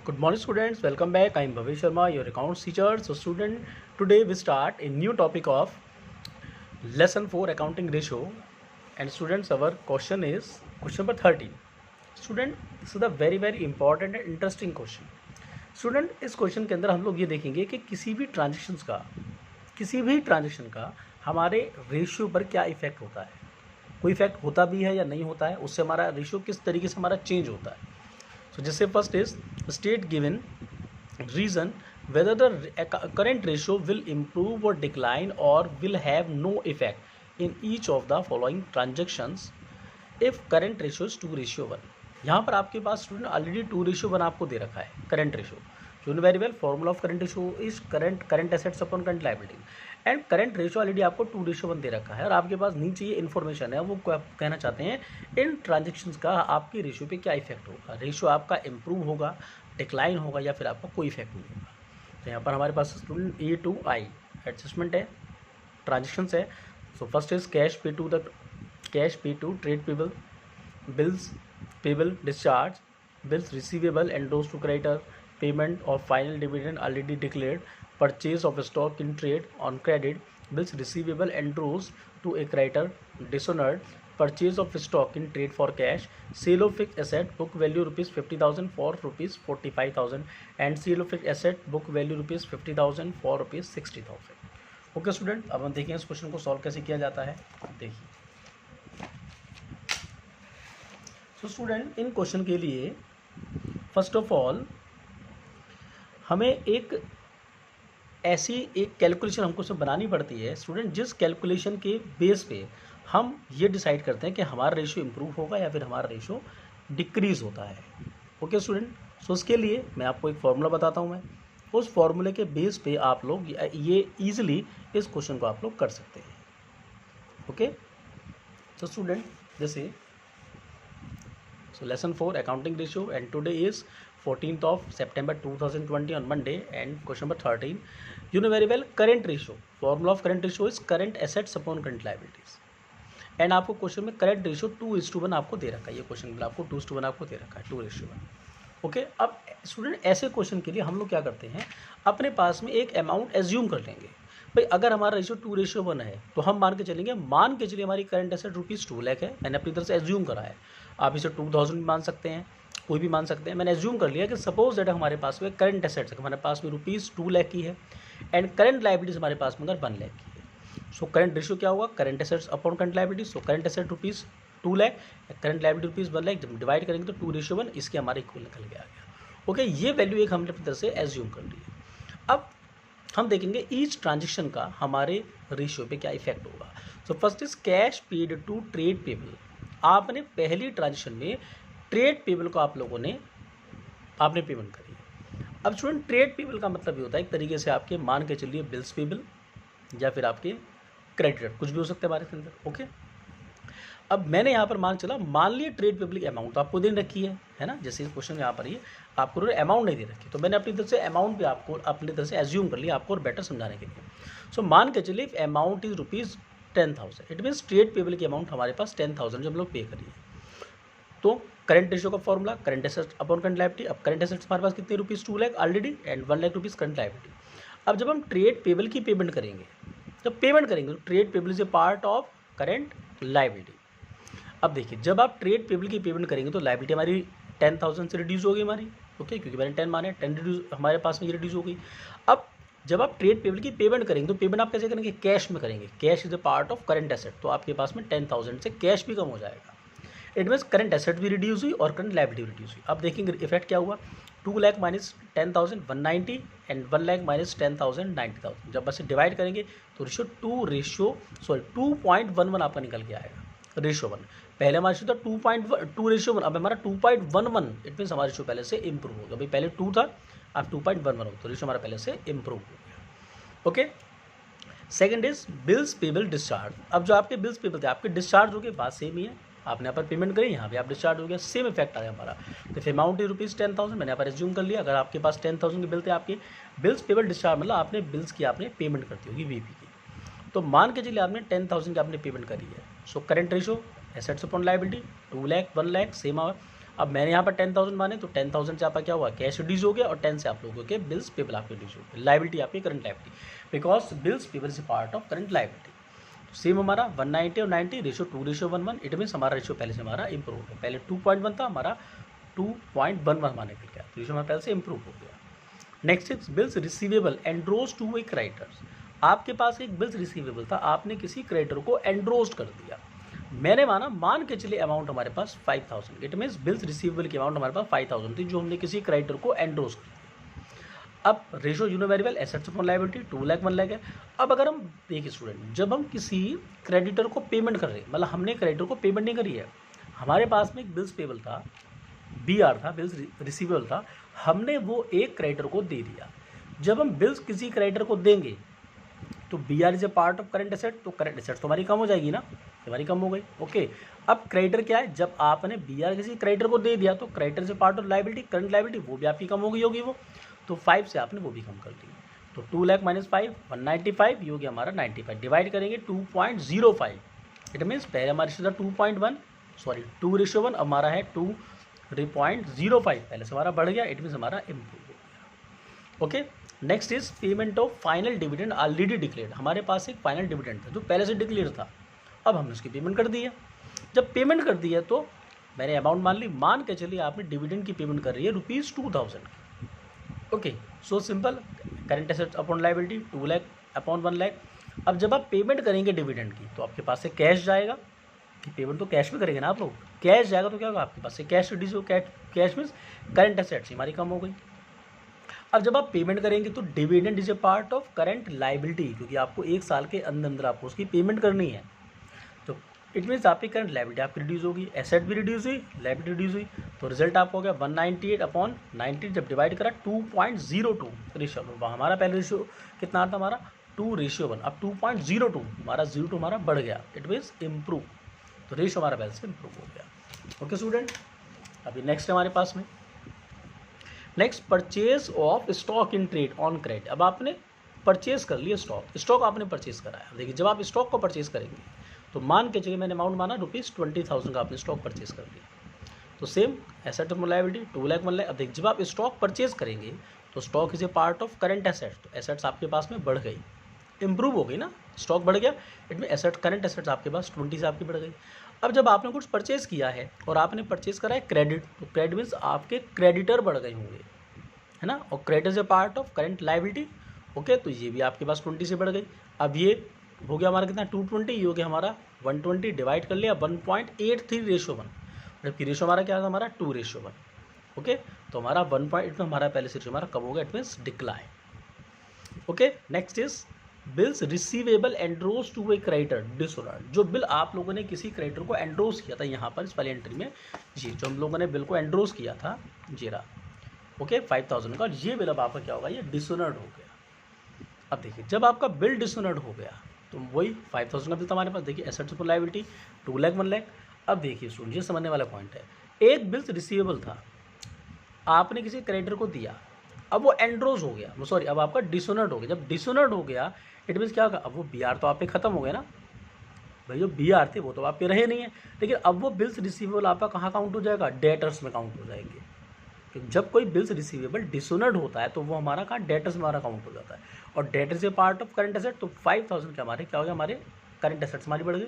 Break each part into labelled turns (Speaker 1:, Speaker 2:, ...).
Speaker 1: Good morning, students. Welcome back. I am Bhavesh Sharma, your accounts teacher. So, student, today we start a new topic of lesson 4 accounting ratio. And students, our question is question number 13. Student, this is a very important and interesting question. Student, इस question के अंदर हम लोग ये देखेंगे कि किसी भी ट्रांजेक्शन का हमारे रेशियो पर क्या इफेक्ट होता है, कोई इफेक्ट होता भी है या नहीं होता है, उससे हमारा रेशियो किस तरीके से हमारा चेंज होता है. So जैसे first is state given reason whether the current ratio will improve or decline or will have no effect in each of the following transactions if current ratio is 2:1. यहाँ पर आपके पास स्टूडेंट ऑलरेडी 2:1 आपको दे रखा है current ratio. You know very well, formula of current ratio is current assets upon current liability, and current ratio already आपको 2:1 दे रखा है. और आपके पास नीचे ये इन्फॉर्मेशन है, वो कहना चाहते हैं इन ट्रांजेक्शन्स का आपके रेशियो पे क्या इफेक्ट होगा, रेशियो आपका इंप्रूव होगा, डिक्लाइन होगा, या फिर आपका कोई इफेक्ट नहीं होगा. तो यहाँ पर हमारे पास student A to I adjustment है, ट्रांजेक्शन्स है. So first is cash pay to trade payable, bills payable discharge, bills receivable endorsed to creditor, payment of final dividend already declared, purchase of stock in trade on credit, bills receivable endorsed to a creditor dishonored, purchase of stock in trade for cash, sale of fixed asset book value rupees 50,000 for rupees 45,000, and sale of fixed asset book value rupees 50,000 for rupees 60,000. Okay student, अब हम देखेंगे इस question को solve कैसे किया जाता है. देखिए, सो स्टूडेंट, इन क्वेश्चन के लिए फर्स्ट ऑफ ऑल हमें एक कैलकुलेशन हमको सब बनानी पड़ती है स्टूडेंट, जिस कैलकुलेशन के बेस पे हम ये डिसाइड करते हैं कि हमारा रेशियो इंप्रूव होगा या फिर हमारा रेशियो डिक्रीज़ होता है. ओके स्टूडेंट, सो उसके लिए मैं आपको एक फार्मूला बताता हूँ. मैं उस फार्मूले के बेस पे आप लोग ये ईजिली इस क्वेश्चन को आप लोग कर सकते हैं. ओके, तो स्टूडेंट जैसे so lesson 4 accounting ratio, and today is 14th of September 2020 on Monday, and question number 13. You know very well, current ratio, formula of current ratio is current assets upon current liabilities, and आपको question में current ratio 2:1 आपको दे रखा है. ये question में आपको 2:1 आपको दे रखा है, 2:1. ओके, अब स्टूडेंट ऐसे क्वेश्चन के लिए हम लोग क्या करते हैं, अपने पास में एक अमाउंट एज्यूम कर लेंगे. भाई अगर हमारा रेशियो 2:1 है तो हम मान के चलिए हमारी करंट एसेट रुपीज़ 2 लाख है. मैंने अपनी तरफ से एज्यूम करा है, आप इसे 2000 भी मान सकते हैं, कोई भी मान सकते हैं. मैंने एज्यूम कर लिया कि सपोज दैट हमारे पास में करंट एसेट्स हमारे पास में रुपीज़ 2 लाख की है, एंड करंट लाइबिलिटीज हमारे पास में अगर 1 लाख की है. सो करंट रेशियो क्या होगा, current assets upon current liabilities. So current asset rupees 2 lakh, current liability rupees 1 lakh, जब डिवाइड करेंगे तो 2:1, इसके हमारे इक्वल निकल के आ गया. ओके, ये वैल्यू एक हमने अपनी तरफ से एज्यूम कर ली है. अब हम देखेंगे ईच ट्रांजेक्शन का हमारे रेशियो पे क्या इफेक्ट होगा. So first is cash paid to trade payable. आपने पहली ट्रांजेक्शन में ट्रेड पेबल को आपने पेमेंट करी. अब स्टूडेंट, ट्रेड पेबल का मतलब ये होता है एक तरीके से आपके मान के चलिए बिल्स पेबल या फिर आपके क्रेडिटर, कुछ भी हो सकता है हमारे अंदर. ओके, अब मैंने यहाँ पर मान लिया ट्रेड पेबल की अमाउंट तो आपको दे रखी है ना. जैसे इस क्वेश्चन में यहाँ पर ये आपको अमाउंट नहीं दे रखी, तो मैंने अपनी तरफ से अमाउंट भी आपको अपनी तरफ से एज्यूम कर लिया आपको और बेटर समझाने के लिए. सो मान के चलिए amount is rupees 10,000, it means trade payable की अमाउंट हमारे पास 10,000 जो हम लोग पे करिए. तो करंट रेशियो का formula current assets upon current liability. अब करंट एसेट्स हमारे पास कितने rupees 2 lakh already, and 1 lakh rupees current liability. अब जब हम ट्रेड पेबल की पेमेंट करेंगे तो trade payable is a part of current liability. अब देखिए, जब आप ट्रेड पेबल की पेमेंट करेंगे तो लायबिलिटी हमारी 10,000 से रिड्यूस हो गई हमारी. ओके, क्योंकि मैंने 10 माने, 10 रिड्यूस हमारे पास में ये रिड्यूस हो गई. अब जब आप ट्रेड पेबल की पेमेंट करेंगे तो पेमेंट आप कैसे करेंगे, कैश में करेंगे. Cash is a part of current asset, तो आपके पास में 10,000 से कैश भी कम हो जाएगा. इट मीन्स करंट एसेट भी रिड्यूस हुई और करंट लायबिलिटी भी रिड्यूस हुई. अब देखेंगे इफेक्ट क्या हुआ, 2 lakh minus 10,000 190, and 1 lakh minus 10,000 90,000. जब बस डिवाइड करेंगे तो 2.11 आपका निकल के आएगा. रेशियो 1 पहले हमारा रेशियो था 2:1, अब हमारा 2.11. इट मीन्स हमारा रेशियो पहले से इंप्रूव हो गया. भाई पहले 2 था, अब 2.11 हो, तो रेशियो हमारा पहले से इंप्रूव हो गया. Okay, second is bills payable discharge. अब जो आपके बिल्स पेबल थे आपके डिस्चार्ज हो गए, बात सेम ही है. आपने यहाँ पर पेमेंट करी, यहाँ पे आप डिस्चार्ज हो गया, सेम इफेक्ट आ गया हमारा. तो अमाउंट इज रुपीज़ 10,000, मैंने यहाँ पर एज्यूम कर लिया. अगर आपके पास 10,000 के बिल थे, आपके बिल्स पेबल डिस्चार्ज मतलब आपने बिल्स की आपने पेमेंट करती होगी वीपी की. तो मान के चलिए आपने 10,000 की आपने पेमेंट करी है. So current ratio assets upon liability 2 lakh 1 lakh same hour. अब मैंने यहाँ पर 10,000 माने तो 10,000 से आपका क्या हुआ, कैश रिड्यूस हो गया, और 10 से आप लोगों के बिल्स पेबल आपके रिड्यूस हो गए, लाइबिलिटी आपकी current liability, because bills payable is part of current liability. Same हमारा 190 और 90 रेशियो 2:1, इट मीन्स हमारा रेशियो पहले से हमारा इंप्रूव है, पहले 2.1 था, हमारा 2.11 माने निकल गया, रेशियो हमारा पहले से इंप्रूव हो गया। Next is bills receivable endorse to a creditors. आपके पास एक बिल्स रिसीवेबल था, आपने किसी क्रेडिटर को एंड्रोज कर दिया, मैंने मान के चलिए अमाउंट हमारे पास 5,000, इट मीन्स बिल्स रिसीवेबल की अमाउंट हमारे पास 5,000 थी, जो हमने किसी क्रेडिटर को एंड्रोज कर दिया। अब ratio you know very well assets upon liability 2 lakh 1 lakh है। अब अगर हम देखिए स्टूडेंट, जब हम किसी क्रेडिटर को पेमेंट कर रहे हैं, मतलब हमने क्रेडिटर को पेमेंट नहीं करी है, हमारे पास में एक बिल्स पेबल था, BR था, बिल्स रिसीवेबल था, हमने वो एक क्रेडिटर को दे दिया। जब हम बिल्स किसी क्रेडिटर को देंगे तो BR is a part of current asset, तो करंट एसेट तो हमारी कम हो जाएगी ना, हमारी कम हो गई। ओके, अब क्रेडिटर क्या है, जब आपने BR किसी क्रेडिटर को दे दिया तो क्रेडिटर से part of liability, current liability, वो भी आपकी कम हो गई होगी, वो तो 5 से आपने वो भी कम कर दी, तो 2 लाख माइनस 5 195, ये हो गया हमारा 95, डिवाइड करेंगे 2.05, इट मीन्स पहले हमारा रेशियो था 2.1, सॉरी 2:1, हमारा है 2.05, पहले से हमारा बढ़ गया, इट मीन्स हमारा इम्प्रूव हो गया। Okay, next is payment of final dividend already declared. हमारे पास एक फाइनल डिविडेंड था जो पहले से डिक्लेयर था, अब हमने उसकी पेमेंट कर दी है। जब पेमेंट कर दी है तो मैंने अमाउंट मान ली, मान के चलिए आपने डिविडेंड की पेमेंट कर रही है ₹2,000 की। Okay, so simple, current assets upon liability 2 lakh upon 1 lakh. अब जब आप पेमेंट करेंगे डिविडेंड की तो आपके पास से कैश जाएगा, कि पेमेंट तो कैश में करेंगे ना आप लोग, कैश जाएगा तो क्या होगा, आपके पास से कैश रिड्यूस हो, कैश मीन्स करंट एसेट्स हमारी कम हो गई। अब जब आप पेमेंट करेंगे तो dividend is a part of current liability, क्योंकि आपको 1 साल के अंदर अंदर आपको उसकी पेमेंट करनी है, तो इट मीन्स आपकी करंट लायबिलिटी आपकी रिड्यूस होगी, एसेट भी रिड्यूस हुई, लायबिलिटी रिड्यूस हुई, तो रिजल्ट आपको हो गया 198 अपॉन 90, जब डिवाइड करा 2.02 रेशियो, हमारा पहले रेशियो कितना था हमारा 2:1, अब 2.02, हमारा 0 हमारा बढ़ गया, इट मीन्स इम्प्रूव, तो रेशियो हमारा पहले से इम्प्रूव हो गया। ओके स्टूडेंट, अभी नेक्स्ट हमारे पास में next purchase of stock in trade on credit. अब आपने परचेज कर लिया स्टॉक आपने परचेज कराया। देखिए, जब आप स्टॉक को परचेज करेंगे तो मान के चलिए मैंने अमाउंट माना ₹20,000 का आपने स्टॉक परचेज कर लिया, तो same asset of liability 2 lakh 1 lakh. अब देखिए, जब आप स्टॉक परचेज करेंगे तो stock is a part of current assets, तो एसेट्स आपके पास में बढ़ गई, इंप्रूव हो गई ना, स्टॉक बढ़ गया, इट में एसेट करंट एसेट्स आपके पास 20 से आपकी बढ़ गई। अब जब आपने कुछ परचेज किया है और आपने परचेज करा है क्रेडिट, तो क्रेडिट मीन्स आपके क्रेडिटर बढ़ गए होंगे, है ना, और credit is a part of current liability. Okay, तो ये भी आपके पास 20 से बढ़ गई। अब ये हो गया हमारा कितना 220, ये हो गया हमारा 120, डिवाइड कर लिया 1.83 रेशियो 1, जबकि रेशियो हमारा क्या था हमारा 2:1। ओके, तो हमारा 1.8 में हमारा पहले से हमारा कम हो गया, it means decline. Okay, next is bills receivable endorse to a creditor dishonoured. जो बिल आप लोगों ने किसी क्रेडिटर को एंड्रोज किया था, यहाँ पर इस वाली एंट्री में जी जो हम लोगों ने बिल को एंड्रोज किया था जीरा, ओके 5,000 का, ये बिल अब आपका क्या होगा, ये डिसऑर्डर्ड हो गया। अब देखिए, जब आपका बिल डिसऑर्डर्ड हो गया तो वही 5,000 का बिल था हमारे पास। देखिए, assets upon liability 2 lakh 1 lakh. अब देखिए स्टूडेंट, ये समझने वाला पॉइंट है, एक बिल्स रिसीवेबल था, आपने किसी क्रेडिटर को दिया, अब वो एंड्रोज हो गया, सॉरी अब आपका डिसऑर्डर्ड हो गया। जब डिसऑर्डर्ड हो गया इट मीन्स क्या होगा, अब वो BR तो आप पे खत्म हो गया ना भाई, जो BR थे वो तो आप पे रहे नहीं है, लेकिन अब वो बिल्स रिसीवेबल आपका कहाँ काउंट हो जाएगा, डेटर्स में काउंट हो जाएंगे। तो जब कोई बिल्स रिसीवेबल डिसऑर्डर्ड होता है तो वो हमारा कहाँ, डेटर्स में हमारा काउंट हो जाता है, और debtors A part of current asset, तो 5,000 के हमारे क्या हो गया, हमारे करंट एसेट्स हमारी बढ़ गई।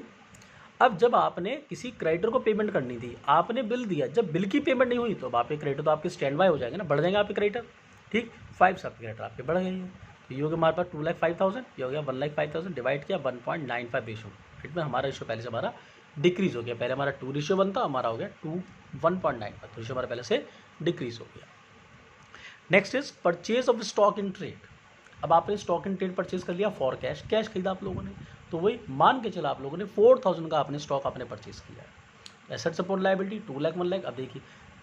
Speaker 1: अब जब आपने किसी क्रेडिटर को पेमेंट करनी थी, आपने बिल दिया, जब बिल की पेमेंट नहीं हुई तो अब आपके क्रेडिटर तो आपके स्टैंड बाय हो जाएंगे ना, बढ़ जाएंगे आपके क्रेडिटर, ठीक 5 से आपके क्रेडिटर आपके बढ़ गए हैं। तो ये हो गया हमारे पास 2,05,000, ये हो गया 1,05,000, डिवाइड किया 1.95 रेशियो, फिर में हमारा रेशियो पहले से हमारा डिक्रीज हो गया, पहले हमारा 2:1 था, हमारा हो गया 1.95, तो रेशियो हमारा पहले से डिक्रीज हो गया। Next is purchase of stock in trade. अब आपने स्टॉक इन ट्रेड परचेज कर लिया फॉर कैश, कैश खरीदा आप लोगों ने, तो वही मान के चला आप लोगों ने 4,000 का आपने स्टॉक आपने परचेज किया। Assets upon liability 2 lakh 1 lakh. अब देखिए,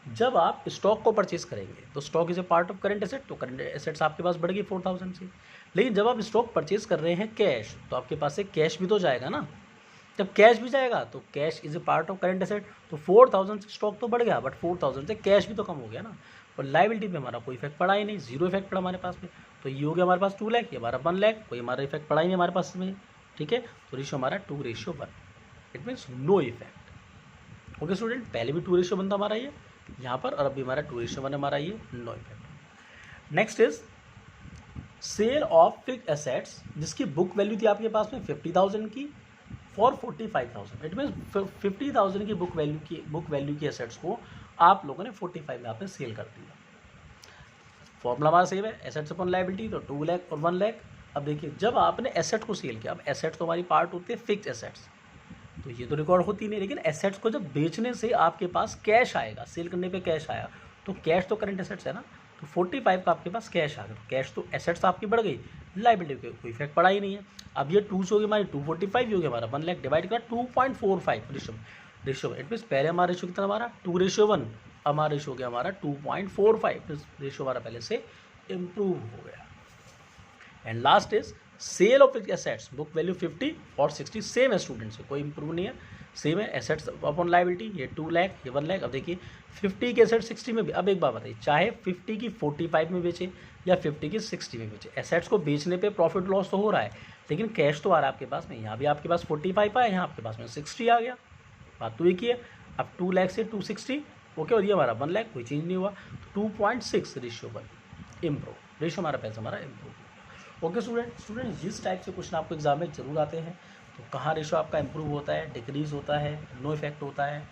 Speaker 1: जब आप स्टॉक को परचेज करेंगे तो stock is a part of current asset, तो करंट एसेट्स आपके पास बढ़ गई 4,000 से। लेकिन जब आप स्टॉक परचेज कर रहे हैं कैश, तो आपके पास से कैश भी तो जाएगा ना, जब कैश भी जाएगा तो cash is a part of current asset, तो 4,000 से स्टॉक तो बढ़ गया, बट 4,000 से कैश भी तो कम हो गया ना, और लायबिलिटी पे हमारा कोई इफेक्ट पड़ा ही नहीं, जीरो इफेक्ट पड़ा हमारे पास में। तो ये हो गया हमारे पास 2 लाख, ये हमारा 1 लाख, कोई हमारा इफेक्ट पड़ा ही नहीं हमारे पास में, ठीक है। तो रेशियो हमारा 2:1, it means no effect. Okay student, पहले भी 2:1 था हमारा ये, यहाँ पर, और अभी हमारा 2:1 हमारा ये no effect. Next is sale of fixed assets जिसकी बुक वैल्यू थी आपके पास में 50,000 की फॉर 45,000। इट मीन 50,000 की बुक वैल्यू की एसेट्स को आप लोगों ने 45 में आपने सेल कर दिया। फॉर्मूला हमारा सेम है, एसेट्स अपॉन लायबिलिटी, तो 2 लाख और 1 लाख। अब देखिए जब आपने एसेट को सेल किया, अब एसेट्स तो हमारी पार्ट होती है फिक्स एसेट्स, तो ये तो रिकॉर्ड होती नहीं, लेकिन एसेट्स को जब बेचने से आपके पास कैश आएगा, सेल करने पे कैश आया, तो कैश तो करंट एसेट्स है ना, तो 45 का आपके पास कैश आ गया, कैश तो एसेट्स आपकी बढ़ गई, लायबिलिटी पे कोई इफेक्ट पड़ा ही नहीं है। अब ये 2 से होगी हमारी 245, होगी हमारा 1 लाख डिवाइड करा 2.45 रेशियो। इट मीन पहले हमारा रेशियो कितना हमारा 2:1, अब हमारा रेशियो हो गया हमारा 2.45, रेशियो हमारा पहले से इम्प्रूव हो गया। And last is sale of assets, book value 50 और 60 सेम है स्टूडेंट से, कोई इंप्रूव नहीं है, सेम है। एसेट्स अपॉन लायबिलिटी, ये 2 लाख, ये 1 लाख। अब देखिए 50 के एसेट 60 में भी, अब एक बात बताइए, चाहे 50 की 45 में बेचे या 50 की 60 में बेचे, एसेट्स को बेचने पे प्रॉफिट लॉस तो हो रहा है, लेकिन कैश तो आ रहा है आपके पास में। यहाँ भी आपके पास 45 आया, यहाँ आपके पास में 60 आ गया, बात तो एक ही है। अब 2 लाख से 260, ओके, और ये हमारा 1 लाख, कोई चेंज नहीं हुआ, 2.6 रेशियो पर इम्प्रूव, रेशियो हमारा पैसा हमारा इम्प्रूव। ओके स्टूडेंट जिस टाइप से क्वेश्चन आपको एग्जाम में जरूर आते हैं, तो कहाँ रेशियो आपका इंप्रूव होता है, डिक्रीज होता है, नो इफेक्ट होता है।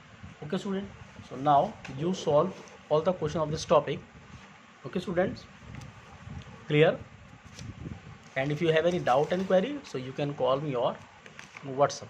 Speaker 1: Okay student, so now you solve all the question of this topic. Okay students, clear? And if you have any doubt and query, so you can call मी और WhatsApp.